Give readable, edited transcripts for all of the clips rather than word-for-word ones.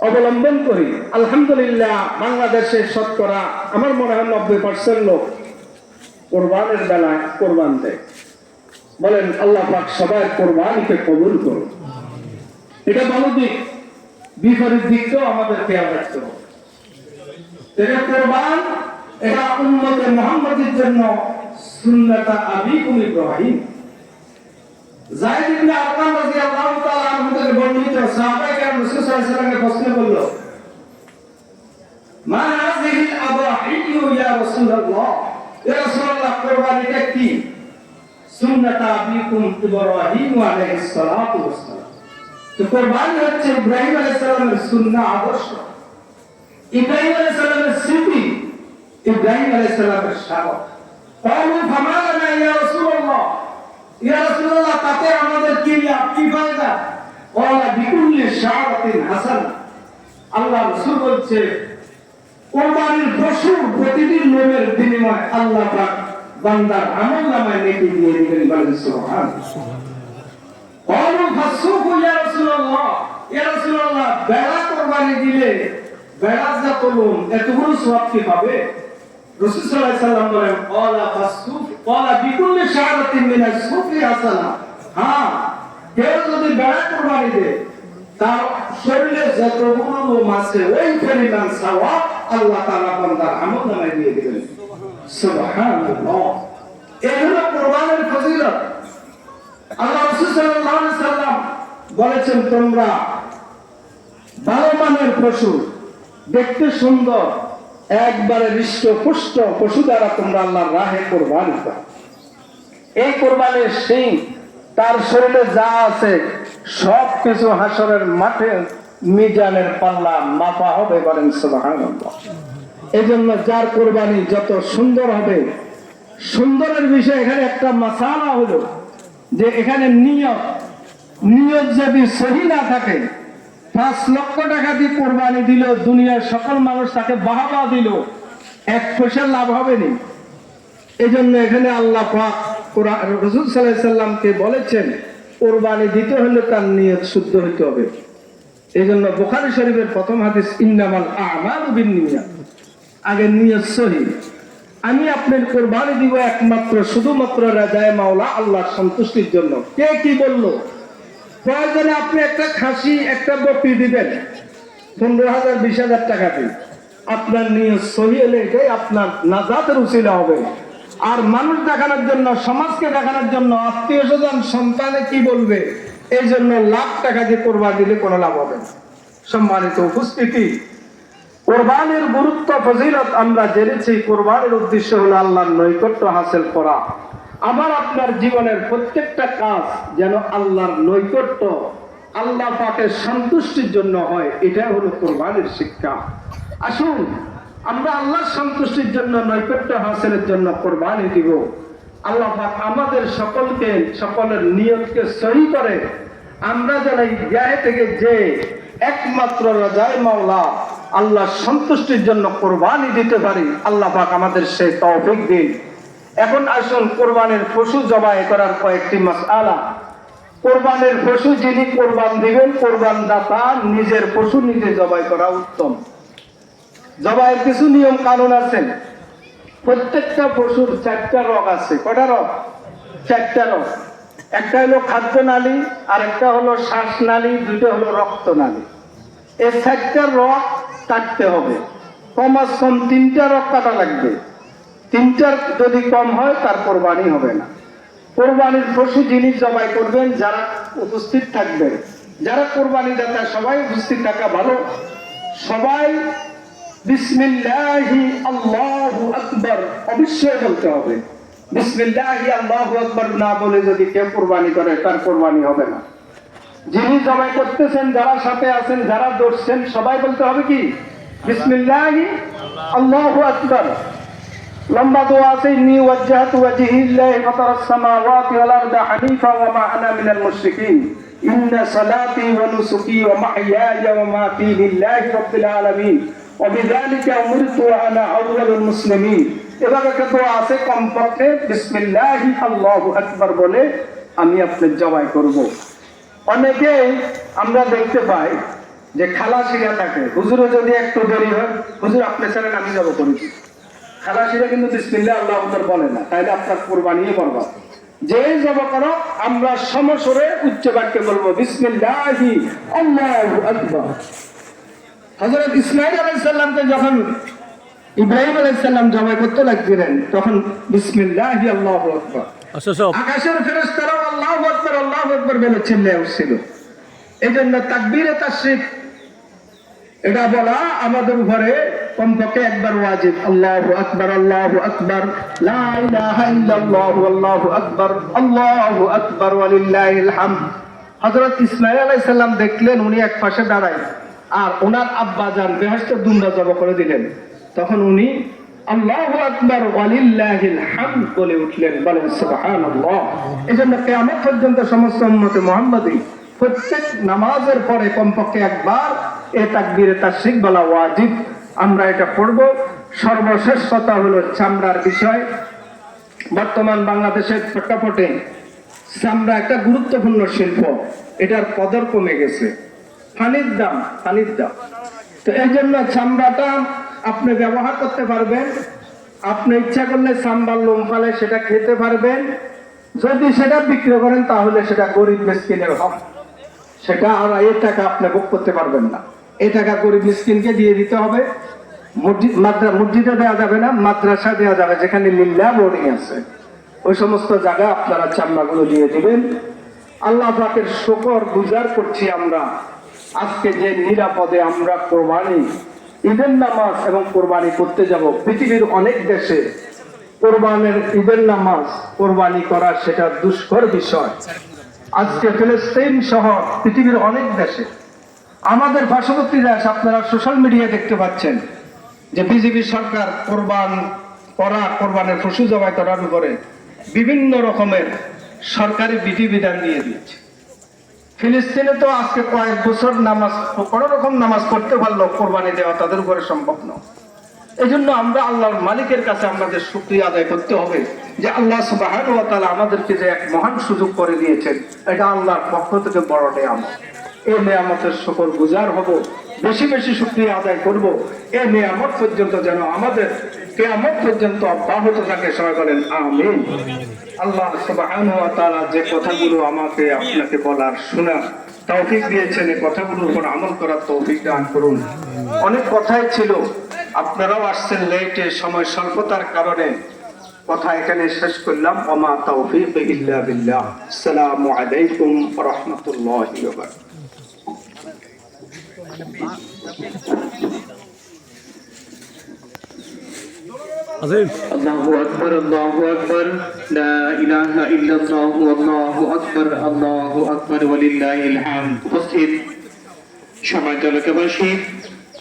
অবলম্বন করি। আলহামদুলিল্লাহ বাংলাদেশের শতকরা আমার মনে হয় 90% লোক কোরবানের বেলায় কোরবান দেয়। বলেন আল্লাহ পাক সবাই কোরবানিকে কবুল করুন। এটা ভালো দিক, বিপরীত দিকটাও আমাদের খেয়াল রাখতে হবে। এটা কোরবান, এটা উম্মতে মুহাম্মাদের জন্য সুন্নাত আবিকুম ইব্রাহিম। যায়েদ ইবনে আরকাম রাদিয়াল্লাহু তাআলা আনহু থেকে বর্ণিত, সাহাবায়ে কেরাম রাসূল সাল্লাল্লাহু আলাইহি ওয়াসাল্লামকে প্রশ্ন করলো, মা হাযিহিল আদাহিয়ু ইয়া রাসূলুল্লাহ, ইয়া রাসূলুল্লাহ কুরবানিটা কি? সুন্নাত আবিকুম ইব্রাহিম আলাইহিস সালাতু ওয়াসসালাম। তো কুরবানি হচ্ছে ইব্রাহিম আলাইহিস সালামের সুন্নাহ আদর্শ, ইব্রাহিম আলাইহিস সালামের স্মৃতি, ইব্রাহিম আলাইহিস সালামের শাবক। ক্বালু ফামা লানা ইয়া রাসূলুল্লাহ, ইয়া রাসূলুল্লাহ তাতে আমাদের কি লাভ, কি ফায়দা? ক্বালা বিকুল্লি শাআরাতিন হাসানা। আল্লাহ রাসূল বলছে কুরবানির পশুর প্রতিটি লোমের বিনিময়ে আল্লাহ পাক বান্দার আমলনামায় নেকি দিয়ে দিবেন। বলেন সুবহানাল্লাহ। ক্বালু ফাসুকু ইয়া রাসূলুল্লাহ, ইয়া রাসূলুল্লাহ বেড়া কুরবানি দিলে বেড়া যা করুন এতগুলো সওয়াব কি পাবে? রাসূল সাল্লাল্লাহু আলাইহি ওয়াসাল্লাম বলেন ক্বালা ফাসুক ক্বালা বিকুল্লি শাআরাতিন মিনাস সুফি হাসানা। হ্যাঁ, কেউ যদি বেড়া কুরবানি দেয় তার শরীরে যতগুলো লোম আছে ওই পরিমাণ সওয়াব আল্লাহ তাআলা বান্দার আমলনামায় দিয়ে দিবেন। সুবহানাল্লাহ। এই হলো কুরবানির ফজিলত। আল্লাহ রাসূল সাল্লাল্লাহু আলাইহি ওয়াসাল্লাম বলেছেন তোমরা ভালো মানের পশু, দেখতে সুন্দর, একবারে হৃষ্টপুষ্ট পশু দ্বারা তোমরা আল্লাহর রাহে কুরবানি করো। এই কুরবানির সিং তার শরীরে যা আছে সব কিছু হাসরের মাঠে মিজানের পাল্লা মাপা হবে। বলেন সুবহানাল্লাহ। এজন্য যার কুরবানি যত সুন্দর হবে, সুন্দরের বিষয় এখানে একটা মাসালা হলো যে এখানে নিয়ত যদি সহি না থাকে, 5 লক্ষ টাকা দিয়ে কুরবানি দিল, দুনিয়ার সকল মানুষ তাকে বাহবা দিল, 1 পয়সা লাভ হবে না। এজন্য এখানে আল্লাহ পাক রাসূল সাল্লাল্লাহু আলাইহি ওয়াসাল্লামকে বলেছেন কুরবানি দিতে হলে তার নিয়ত শুদ্ধ হতে হবে। এজন্য বুখারী শরীফের প্রথম হাদিস ইন্নামাল আ'মালু বিন্নিয়াত, আগে নিয়ত সহি। আমি আপনার কুরবানি দিব একমাত্র শুধুমাত্র রাজায়ে মাওলা আল্লাহর সন্তুষ্টির জন্য। কে কি বললো? প্রয়োজনে আপনি একটা খাসি একটা বকরি দিবেন 15,000 20,000 টাকা দিয়ে, আপনার নিয়ত সহি হলে এটাই আপনার নাজাতের উসিলা হবে। আর মানুষ দেখানোর জন্য, সমাজকে দেখানোর জন্য, আত্মীয় স্বজন সন্তানে কি বলবে, এই জন্য লাখ টাকা দিয়ে কুরবানি দিলে কোনো লাভ হবে না। সম্মানিত উপস্থিতি, কুরবানির গুরুত্ব ফজিলত আমরা জেনেছি। কুরবানির উদ্দেশ্য হলো আল্লাহর নৈকট্য হাসিল করা। আমার আপনার জীবনের প্রত্যেকটা কাজ যেন আল্লাহর নৈকট্য, আল্লাহ পাকের সন্তুষ্টির জন্য হয়, এটাই হলো কুরবানির শিক্ষা। আসুন আমরা আল্লাহর সন্তুষ্টির জন্য, নৈকট্য হাসিলের জন্য কুরবানি দিব। আল্লাহ পাক আমাদের সকলকে, সকলের নিয়তকে সহি করে আমরা যেন এই জায়গা থেকে যে একমাত্র রাজায়ে মাওলা আল্লাহর সন্তুষ্টির জন্য কুরবানি দিতে পারি, আল্লাহ পাক আমাদের সেই তৌফিক দিন। এখন আসুন কুরবানির পশু জবাই করার কয়েকটি মাসআলা। কুরবানির পশু যিনি কুরবান দিবেন, কুরবান দাতা নিজের পশু নিজে জবাই করা উত্তম। জবাইয়ের কিছু নিয়ম কানুন আছে। প্রত্যেকটা পশুর 4টা রগ আছে। কটা রগ? 4টা রগ। একটা হলো খাদ্য নালী, আর একটা হলো শ্বাস নালী, 2টা হলো রক্ত নালী। এই 4টা রগ কাটতে হবে। কমাস কম 3টা রগ কাটা লাগবে। 3টার যদি কম হয় তার কুরবানি হবে না। কুরবানির পশু যিনি জবাই করবেন, যারা উপস্থিত থাকবেন, যারা কুরবানি দাতা সবাই উপস্থিত থাকা ভালো। সবাই বিসমিল্লাহি আল্লাহু আকবার অবশ্যই বলতে হবে। বিসমিল্লাহি আল্লাহু আকবার না বলে যদি কেউ কুরবানি করে তার কুরবানি হবে না। যিনি জবাই করতেছেন, যারা সাথে আছেন, যারা দৌড়ছেন, সবাই বলতে হবে কি? বিসমিল্লাহি আল্লাহু আকবার। লম্বা দোয়া আছে, ইন্নী ওয়াজ্জাহতু ওয়াজহি লিল্লাহি ফাতারাস সামাওয়াতি ওয়াল আরদি হানিফা ওয়া মা আনা মিনাল মুশরিকিন ইন্না সালাতি ওয়া নুসুকি ওয়া মাহইয়ায়া ওয়া মামাতি লিল্লাহি রাব্বিল আলামিন ওয়া বিযালিকা উমিরতু ওয়া আনা আউওয়ালুল মুসলিমিন। এভাবে একটা দোয়া আছে, কমপক্ষে বিসমিল্লাহি আল্লাহু আকবার বলে আমি আপনার জবাই করব। অনেকেই আমরা দেখতে পাই যে খালাসিরা থাকে, হুজুরও যদি একটু দেরি হয়, হুজুর আপনি ছাড়েন আমি যাবো করেছি, খালাসিরা কিন্তু বিসমিল্লাহ আল্লাহ আকবার বলে না, তাইলে আপনার কুরবানিও বরবাদ। যে জব করো আমরা সমস্বরে উচ্চ বাক্যে বলবো বিসমিল্লাহি আল্লাহু আকবার। হযরত ইসমাঈল আলাইহিস সালামকে যখন ইব্রাহিম আলাইহিস সালাম জবাই করতে লাগছিলেন তখন বিসমিল্লাহি আল্লাহু আকবার, আকাশের ফেরেশতারাও আল্লাহু আকবার বলে চিল্লায়ে উঠছিল। এই জন্য তাকবীরে তাশরিক এটা বলা আমাদের উপরে কমপক্ষে একবার ওয়াজিব। আল্লাহু আকবার, আল্লাহু আকবার, লা ইলাহা ইল্লাল্লাহ, আল্লাহু আকবার, আল্লাহু আকবার ওয়ালিল্লাহিল হামদ। হযরত ইসমাঈল আলাইহিস সালাম দেখলেন উনি এক পাশে দাঁড়ায় আর ওনার আব্বা জান বেহেশতে দুম্বা জবাই করে দিলেন, তখন উনি আল্লাহু আকবার ওয়ালিল্লাহিল হামদ বলে উঠলেন, বলেন সুবহানাল্লাহ। এজন্য কিয়ামত পর্যন্ত সমস্ত উম্মতে মুহাম্মাদি প্রত্যেক নামাজের পরে কমপক্ষে একবার এই তাকবীরে তাশরিক বলা ওয়াজিব। আমরা এটা পড়ব। সর্বশেষ কথা হলো চামড়ার বিষয়। বর্তমান বাংলাদেশের প্রেক্ষাপটে চামড়া একটা গুরুত্বপূর্ণ শিল্প, এটার কদর কমে গেছে, পানির দাম। তো এই জন্য চামড়াটা আপনি ব্যবহার করতে পারবেন, আপনি ইচ্ছা করলে চামড়ার লোম ফালে সেটা খেতে পারবেন, যদি সেটা বিক্রি করেন তাহলে সেটা গরিব মিসকিনের হক, সেটা আর এই টাকা আপনি ভোগ করতে পারবেন না। এই টাকা গরিব মিসকিনকে দিয়ে দিতে হবে। মসজিদে দেওয়া যাবে না, মাদ্রাসা দেওয়া যাবে, যেখানে লিল্লাহ বোর্ডিং আছে ওই সমস্ত জায়গায় আপনারা চামড়াগুলো দিয়ে দিবেন। আল্লাহ পাকের শুকর গুজার করছি আমরা, আজকে যে নিরাপদে আমরা কোরবানি, ঈদের নামাজ এবং কোরবানি করতে যাব। পৃথিবীর অনেক দেশে কোরবানের ঈদের নামাজ কোরবানি করা সেটা দুষ্কর বিষয়। আজকে ফিলিস্তিন সহ পৃথিবীর অনেক দেশে, আমাদের পার্শ্ববর্তী দেশ, আপনারা সোশ্যাল মিডিয়ায় দেখতে পাচ্ছেন যে বিজেপি সরকার কোরবানের পশু জবাই করার উপরে বিভিন্ন রকমের সরকারি বিধিবিধান দিয়ে দিয়েছে। ফিলিস্তিনে তো আজকে কয়েক বছর নামাজ কোন রকম নামাজ পড়তে পারলো, কোরবানি দেওয়া তাদের উপরে সম্ভব নয়। এই জন্য আমরা আল্লাহর মালিকের কাছে আমাদের শুকরিয়া আদায় করতে হবে যে আল্লাহ সুবহানাহু ওয়া তাআলা আমাদেরকে যে এক মহান সুযোগ করে দিয়েছেন, এটা আল্লাহর পক্ষ থেকে বড় নিয়ামত। এই নিয়ামতের শুকর গুজার হব, বেশি বেশি শুকরিয়া আদায় করব। এই নিয়ামত পর্যন্ত যেন আমাদের কিয়ামত পর্যন্ত অব্যাহত থাকে। সবাই বলেন আমিন। আল্লাহ সুবহানাহু ওয়া তাআলা যে কথাগুলো আমাকে আপনাকে বলার শোনার তৌফিক দিয়েছেন, এই কথাগুলোর উপর আমল করার তৌফিক দান করুন। অনেক কথাই ছিল, আপনারাও আসছেন লেটে, সময় স্বল্পতার কারণে কথা এখানে শেষ করলাম। ওমা তাওফীক ইল্লা বিল্লাহ। আসসালামু আলাইকুম ওয়া রাহমাতুল্লাহি ওয়া বারাকাতুহু। আল্লাহু আকবার, আল্লাহু আকবার, লা ইলাহা ইল্লাল্লাহ, আল্লাহু আকবার, আল্লাহু আকবার ওয়ালিল্লাহিল হামদ। উপস্থিত সম্মানিত এলাকাবাসী,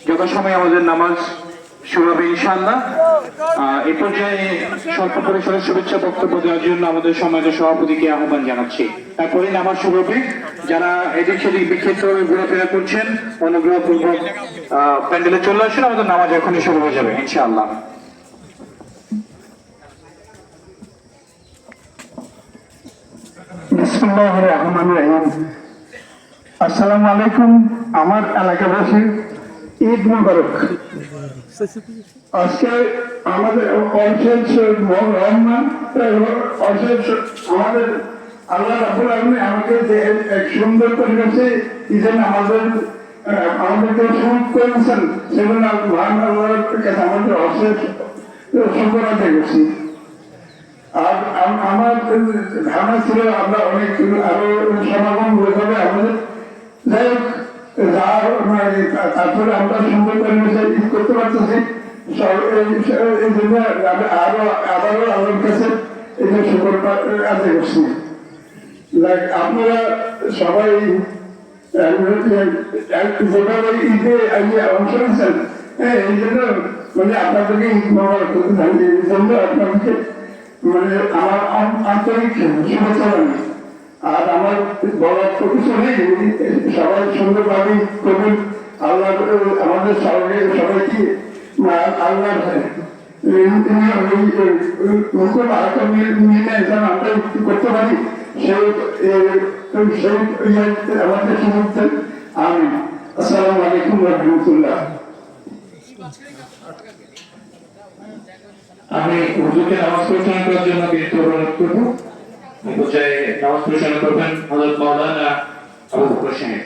যথাসময়ে আমাদের নামাজ শুরু হবে ইনশাআল্লাহ। এই পর্যায়ে স্বল্প পরিসরের শুভেচ্ছা বক্তব্য দেওয়ার জন্য আমাদের সমাজের সভাপতিকে আহ্বান জানাচ্ছি। তারপরে নামাজ শুরু হবে। যারা এদিক সেদিক বিক্ষিপ্ত ঘোরাফেরা করছেন অনুগ্রহপূর্বক প্যান্ডেলে চলে আসেন, আমাদের নামাজ এখনই শুরু হয়ে যাবে ইনশাআল্লাহ। বিসমিল্লাহির রহমানির রহিম। আসসালামু আলাইকুম। আমার এলাকাবাসী ঈদ মোবারক। আজকে আমাদের অশেষ রহমান, আমাদের আল্লাহ রাব্বুল আলামিন আমাকে যে এক সুন্দর পরিবেশে ঈদের আমাদেরকে শুরু করেছেন, সেজন্য মহান আল্লাহর কাছে আমাদের অশেষ শুকর আদায় করছি। আর আমার ধারণা ছিল আমরা অনেক আরো সমাগম হয়ে যাবে আমাদের, যাই হোক তারপরে আমরা সুন্দর পরিবেশে ঈদ করতে পারতেছি। এই জন্য আবারও আল্লাহর কাছে এই যে শুকর আদায় করছি। আপনারা সবাই যেভাবে ঈদে অংশ নিচ্ছেন, এই জন্য মানে আপনাদেরকে ঈদ মোবারক করতে চাই। এই জন্য আপনাদেরকে মানে আমার আন্তরিক শুভেচ্ছা জানাই। আর আমার বলার তো কিছু নেই, সবাই সুন্দরভাবে করবেন। আল্লাহ আমাদের সবাইকে আল্লাহ আমরা করতে পারি সেই আমাদের শুভেচ্ছা। আমি আসসালামু আলাইকুম ওয়া রাহমাতুল্লাহ। আমি হুজুরকে নামাজ পরিচালনা করার জন্য বিনীত অনুরোধ করব। এই পর্যায়ে নামাজ পরিচালনা করবেন হযরত মাওলানা আবু বকর সাহেব।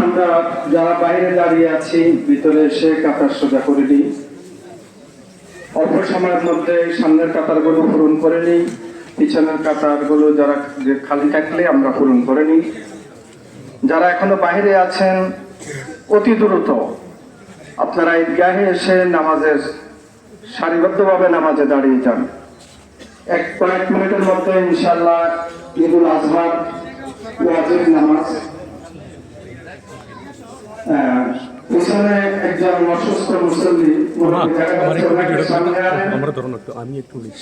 আমরা যারা বাইরে দাঁড়িয়ে আছি ভিতরে এসে কাতার সোজা করে নিই। অল্প সময়ের মধ্যে সামনের কাতারগুলো পূরণ করে নিই, পিছনের কাতারগুলো যারা যে খালি থাকলে আমরা পূরণ করে নিই। যারা এখনো বাইরে আছেন অতি দ্রুত আপনারা ঈদগাহে এসে নামাজের সারিবদ্ধভাবে নামাজে দাঁড়িয়ে যান। কয়েক মিনিটের মধ্যে ইনশাআল্লাহ ঈদুল আজহার ওয়াজিব নামাজ। পিছনে একজন অসুস্থ মুসল্লি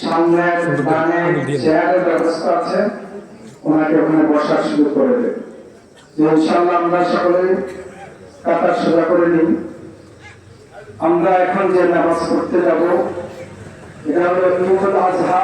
সামনের চেয়ারের ব্যবস্থা আছে, ওনাকে ওখানে বসার সুযোগ করে দেবে। ইনশাআল্লাহ আমরা সকলে কাতার সোজা করে নিই। আমরা এখন যে নামাজ পড়তে যাব এটা হলো ঈদুল আজহা